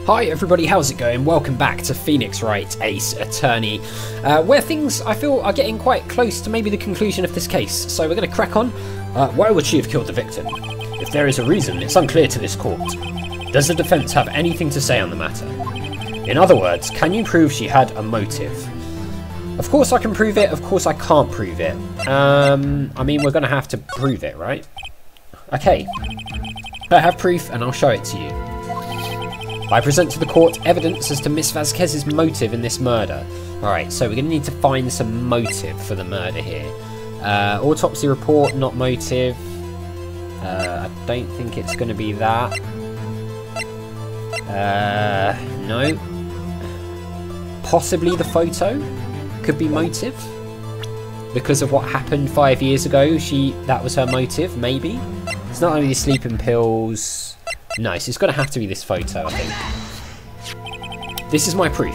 Hi everybody, how's it going? Welcome back to Phoenix Wright, Ace Attorney, where things, I feel, are getting quite close to maybe the conclusion of this case. So we're going to crack on. Why would she have killed the victim? If there is a reason, it's unclear to this court. Does the defence have anything to say on the matter? In other words, can you prove she had a motive? Of course I can prove it, of course I can't prove it. I mean, we're going to have to prove it, right? Okay. I have proof and I'll show it to you. I present to the court evidence as to Miss Vasquez's motive in this murder. Alright, so we're going to need to find some motive for the murder here. Autopsy report, not motive. I don't think it's going to be that. No. Possibly the photo could be motive. Because of what happened 5 years ago, that was her motive, maybe. It's not only the sleeping pills. No, so it's going to have to be this photo, I think. This is my proof.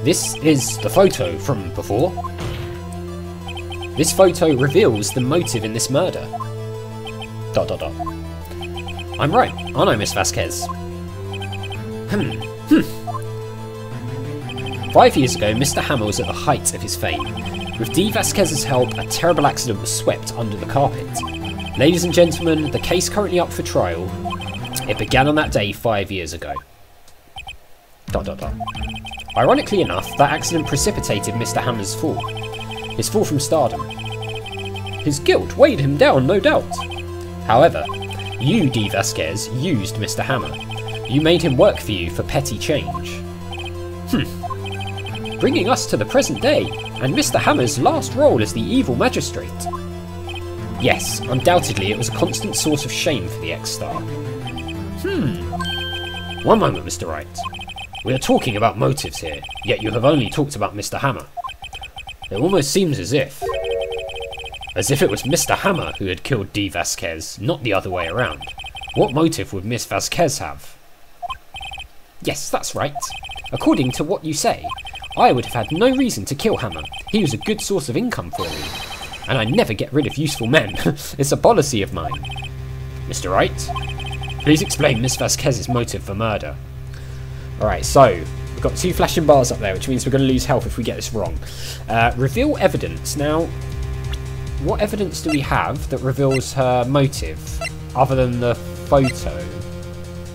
This is the photo from before. This photo reveals the motive in this murder. ... I'm right, aren't I, Miss Vasquez? 5 years ago, Mr. Hammer was at the height of his fame. With D. Vasquez's help, a terrible accident was swept under the carpet. Ladies and gentlemen, the case currently up for trial. It began on that day 5 years ago. ... Ironically enough, that accident precipitated Mr. Hammer's fall. His fall from stardom. His guilt weighed him down, no doubt. However, you, D. Vasquez, used Mr. Hammer. You made him work for you for petty change. Bringing us to the present day, and Mr. Hammer's last role as the evil magistrate. Yes, undoubtedly it was a constant source of shame for the ex-star. One moment, Mr. Wright. We are talking about motives here, yet you have only talked about Mr. Hammer. It almost seems as if it was Mr. Hammer who had killed D. Vasquez, not the other way around. What motive would Miss Vasquez have? Yes, that's right. According to what you say, I would have had no reason to kill Hammer. He was a good source of income for me. And I never get rid of useful men. It's a policy of mine. Mr. Wright, please explain Miss Vasquez's motive for murder. Alright, so we've got 2 flashing bars up there, which means we're going to lose health if we get this wrong. Reveal evidence. Now, what evidence do we have that reveals her motive, other than the photo,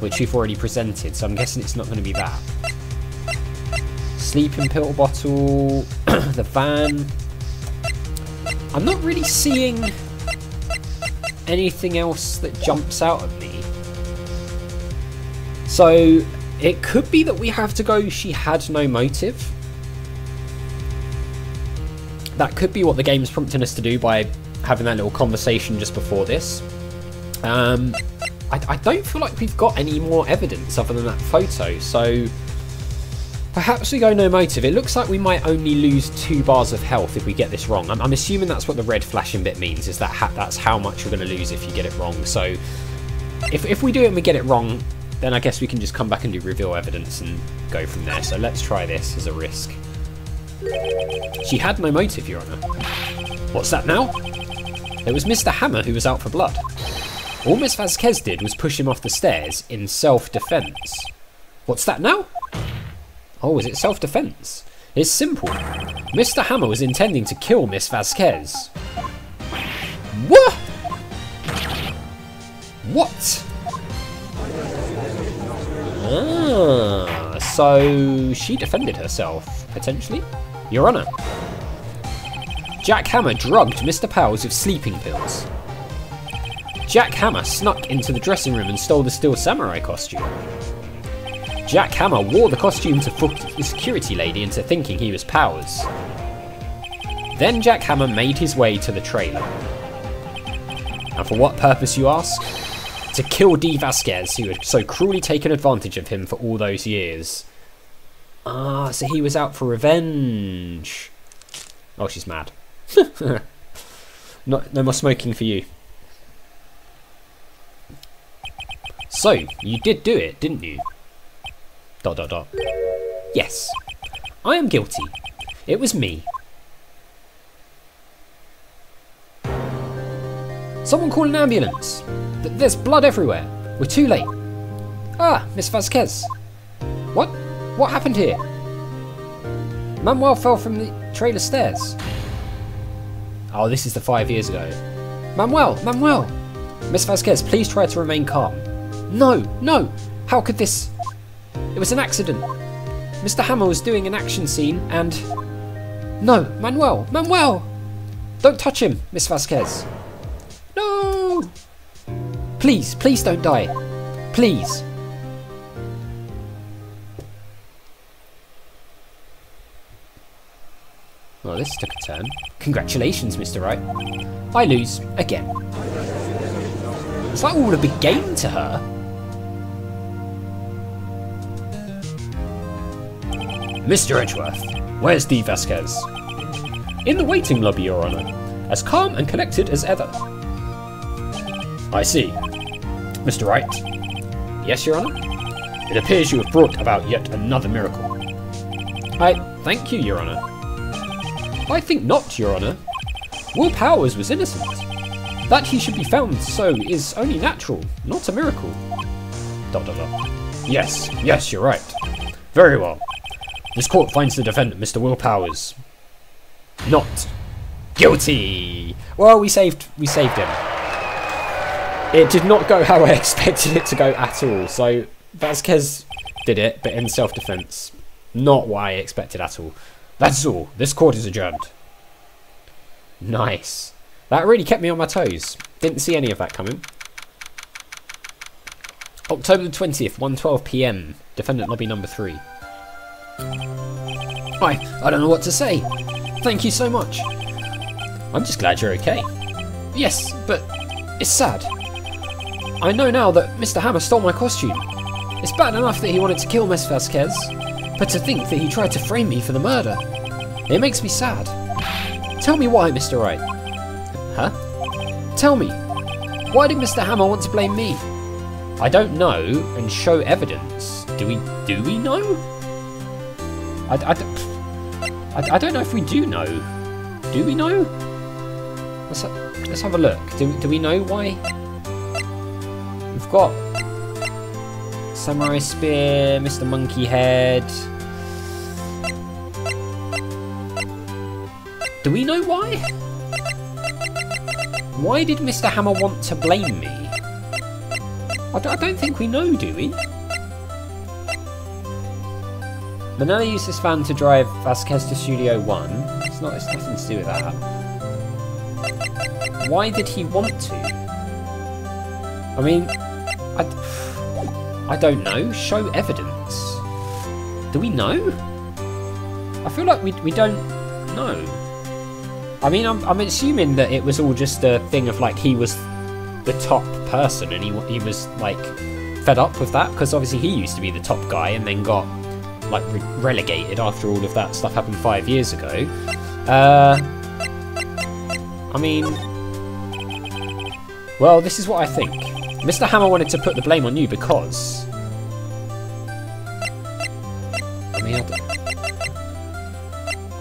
which we've already presented, so I'm guessing it's not going to be that. Sleeping pill bottle, the van. I'm not really seeing anything else that jumps out at me. So, it could be that we have to go, she had no motive. That could be what the game's prompting us to do by having that little conversation just before this. I don't feel like we've got any more evidence other than that photo, so perhaps we go no motive. It looks like we might only lose 2 bars of health if we get this wrong. I'm assuming that's what the red flashing bit means, is that that's how much you're going to lose if you get it wrong. So if we do it and we get it wrong, then I guess we can just come back and do reveal evidence and go from there. So let's try this as a risk. She had no motive, Your Honour. What's that now? It was Mr. Hammer who was out for blood. All Miss Vasquez did was push him off the stairs in self-defence. What's that now? Oh, is it self-defence? It's simple. Mr. Hammer was intending to kill Miss Vasquez. What? What? Ah, so she defended herself, potentially? Your Honour. Jack Hammer drugged Mr. Powers with sleeping pills. Jack Hammer snuck into the dressing room and stole the Steel Samurai costume. Jack Hammer wore the costume to fool the security lady into thinking he was Powers. Then Jack Hammer made his way to the trailer. And for what purpose, you ask? To kill D. Vasquez, who had so cruelly taken advantage of him for all those years. Ah, so he was out for revenge. Oh, she's mad. No more smoking for you. So, you did do it, didn't you? ... Yes. I am guilty. It was me. Someone call an ambulance. There's blood everywhere. We're too late. Ah, Miss Vasquez. What? What happened here? Manuel fell from the trailer stairs. Oh, this is the 5 years ago. Manuel! Miss Vasquez, please try to remain calm. No! How could this... It was an accident. Mr. Hammer was doing an action scene and... No! Manuel! Don't touch him, Miss Vasquez. No! Please don't die. Please. Well, this took a turn. Congratulations, Mr. Wright. I lose again. It's like all a big game to her. Mr. Edgeworth, where's D. Vasquez? In the waiting lobby, Your Honour, as calm and collected as ever. I see. Mr. Wright? Yes, Your Honour? It appears you have brought about yet another miracle. I thank you, Your Honour. I think not, Your Honour. Will Powers was innocent. That he should be found so is only natural, not a miracle. ... Yes, you're right. Very well. This court finds the defendant, Mr. Will Powers, not guilty. Well, we saved him. It did not go how I expected it to go at all. So Vasquez did it, but in self-defense. Not what I expected at all. That's all. This court is adjourned. Nice. That really kept me on my toes. Didn't see any of that coming. October the 20th, 1:12 PM. Defendant lobby number 3. I don't know what to say. Thank you so much. I'm just glad you're okay. Yes, but it's sad. I know now that Mr. Hammer stole my costume. It's bad enough that he wanted to kill Miss Vasquez, but to think that he tried to frame me for the murder. It makes me sad. Tell me why, Mr. Wright. Huh? Tell me. Why did Mr. Hammer want to blame me? I don't know, and show evidence. Do we know? I don't know if we do know. Do we know? Let's have a look. Do we know why? We've got Samurai Spear, Mr. Monkey Head. Do we know why? Why did Mr. Hammer want to blame me? I don't think we know, do we? Manila used this van to drive Vasquez to Studio 1. It's nothing to do with that. Why did he want to? I mean, I don't know. Show evidence. Do we know? I feel like we don't know. I mean, I'm assuming that it was all just a thing of like he was the top person and he was like fed up with that, because obviously he used to be the top guy and then got like relegated after all of that stuff happened 5 years ago. I mean, well, this is what I think. Mr. Hammer wanted to put the blame on you because... I mean,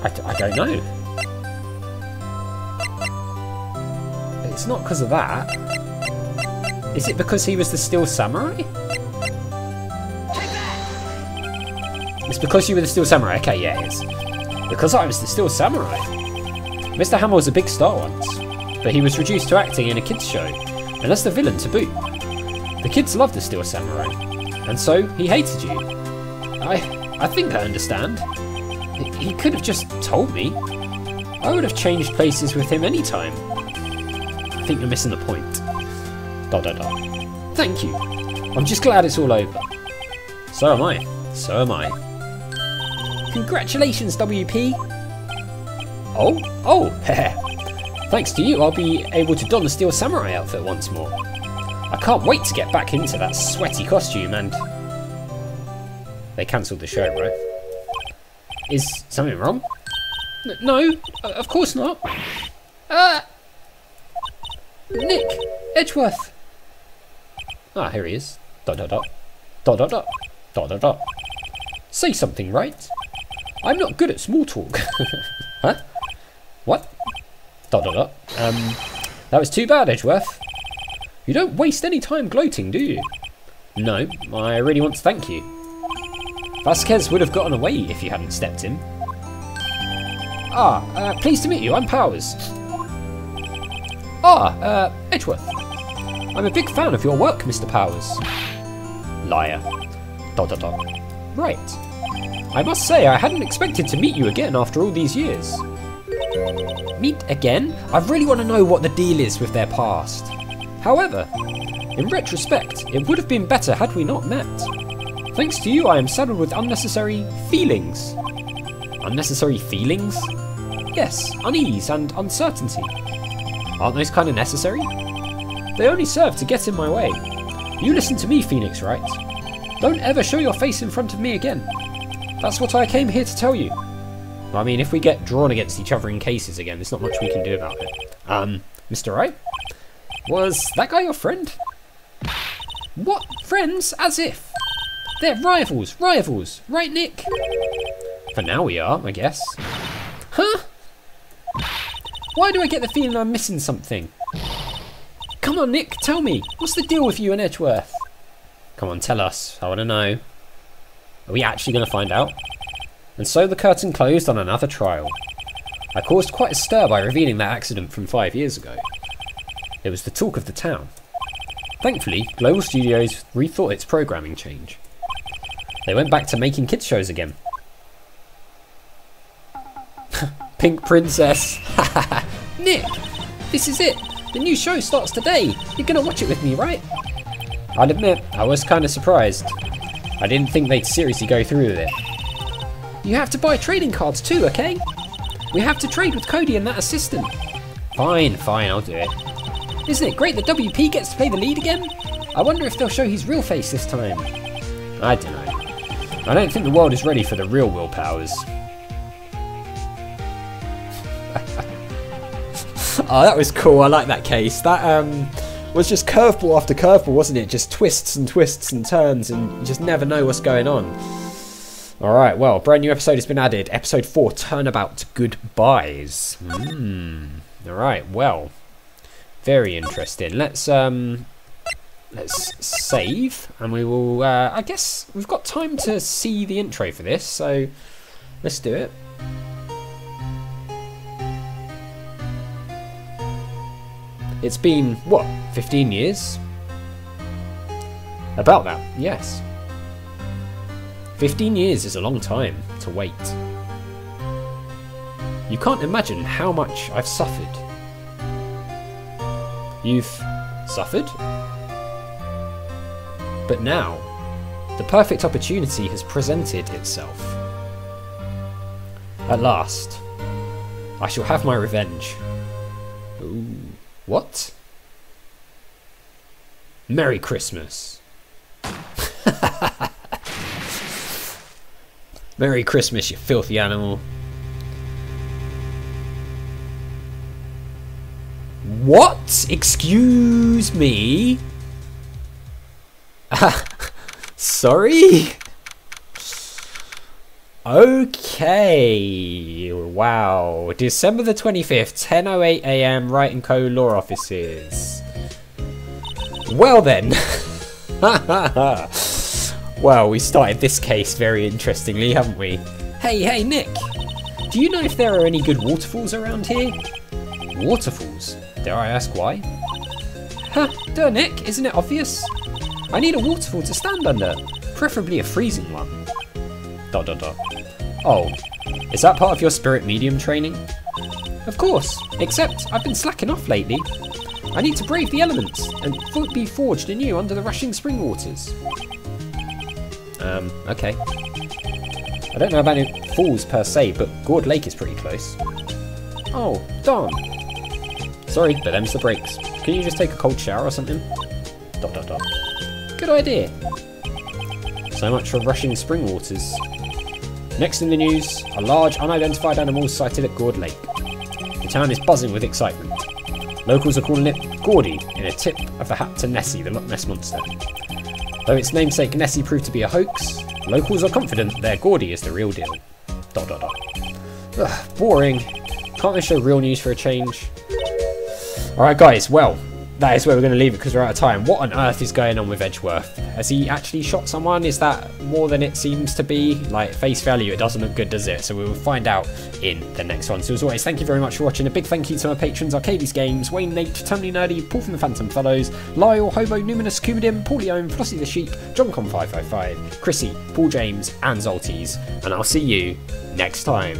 I don't know. It's not because of that. Is it because he was the Steel Samurai? It's because you were the Steel Samurai. Okay, yeah, it is. Because I was the Steel Samurai. Mr. Hammer was a big star once, but he was reduced to acting in a kids' show, and as the villain to boot. The kids loved the Steel Samurai, and so he hated you. I think I understand. He could have just told me. I would have changed places with him anytime. I think you're missing the point. ... Thank you. I'm just glad it's all over. So am I. So am I. Congratulations, WP. Oh, thanks to you, I'll be able to don the Steel Samurai outfit once more. I can't wait to get back into that sweaty costume and... They cancelled the show, right? Is something wrong? No, of course not. Nick Edgeworth. Ah, here he is. ... Say something, right? I'm not good at small talk. Huh? What? ... That was too bad, Edgeworth. You don't waste any time gloating, do you? No, I really want to thank you. Vasquez would have gotten away if you hadn't stepped in. Pleased to meet you, I'm Powers. Edgeworth. I'm a big fan of your work, Mr. Powers. Liar. ... Right. I must say, I hadn't expected to meet you again after all these years. Meet again? I really want to know what the deal is with their past. However, in retrospect, it would have been better had we not met. Thanks to you, I am saddled with unnecessary feelings. Unnecessary feelings? Yes, unease and uncertainty. Aren't those kind of necessary? They only serve to get in my way. You listen to me, Phoenix Wright. Don't ever show your face in front of me again. That's what I came here to tell you. I mean, if we get drawn against each other in cases again, there's not much we can do about it. Mr. Wright? Was that guy your friend? What? Friends? As if. They're rivals. Right, Nick? For now we are, I guess. Huh? Why do I get the feeling I'm missing something? Come on, Nick, tell me. What's the deal with you and Edgeworth? Come on, tell us. I want to know. Are we actually going to find out? And so the curtain closed on another trial. I caused quite a stir by revealing that accident from 5 years ago. It was the talk of the town. Thankfully, Global Studios rethought its programming change. They went back to making kids shows again. Pink Princess. Nick, this is it. The new show starts today. You're going to watch it with me, right? I'll admit, I was kind of surprised. I didn't think they'd seriously go through with it. You have to buy trading cards too, okay? We have to trade with Cody and that assistant. Fine, I'll do it. Isn't it great that WP gets to play the lead again? I wonder if they'll show his real face this time. I don't know. I don't think the world is ready for the real Will Powers. Oh, that was cool. I like that case. That was just curveball after curveball, wasn't it? Just twists and twists and turns, and you just never know what's going on. Alright, well, brand new episode has been added. Episode 4, Turnabout Goodbyes. Alright, well. Very interesting. Let's save, and we will, I guess we've got time to see the intro for this, so let's do it. It's been, what, 15 years? About that, yes. 15 years is a long time to wait. You can't imagine how much I've suffered. You've suffered? But now, the perfect opportunity has presented itself. At last, I shall have my revenge. Ooh. What? Merry Christmas. Merry Christmas, you filthy animal. What? Excuse me? Sorry? Okay, wow. December the 25th, 10:08 AM, Wright & Co. Law Offices. Well then. Well, we started this case very interestingly, haven't we? Hey, Nick. Do you know if there are any good waterfalls around here? Waterfalls? Dare I ask why? Duh, Nick, isn't it obvious? I need a waterfall to stand under, preferably a freezing one. ... Oh, is that part of your spirit medium training? Of course, except I've been slacking off lately. I need to brave the elements and be forged anew under the rushing spring waters. Okay. I don't know about any falls per se, but Gourd Lake is pretty close. Oh, darn. Sorry, but them's the breaks. Can you just take a cold shower or something? ... Good idea. So much for rushing spring waters. Next in the news, a large unidentified animal sighted at Gourd Lake. The town is buzzing with excitement. Locals are calling it Gordy, in a tip of the hat to Nessie, the Loch Ness Monster. Though its namesake Nessie proved to be a hoax, locals are confident their Gordy is the real deal. ... Ugh, boring. Can't they show real news for a change? Alright guys, well, that is where we're going to leave it because we're out of time. What on earth is going on with Edgeworth? Has he actually shot someone? Is that more than it seems to be? Like, face value, it doesn't look good, does it? So we will find out in the next one. So as always, thank you very much for watching. A big thank you to my patrons, Arcades Games, Wayne, Nate, Tony Nerdy, Paul from the Phantom Fellows, Lyle, Hobo, Numinous, Kumadim, Paulione, Flossie the Sheep, JohnCon555, Chrissy, Paul James, and Zolties. And I'll see you next time.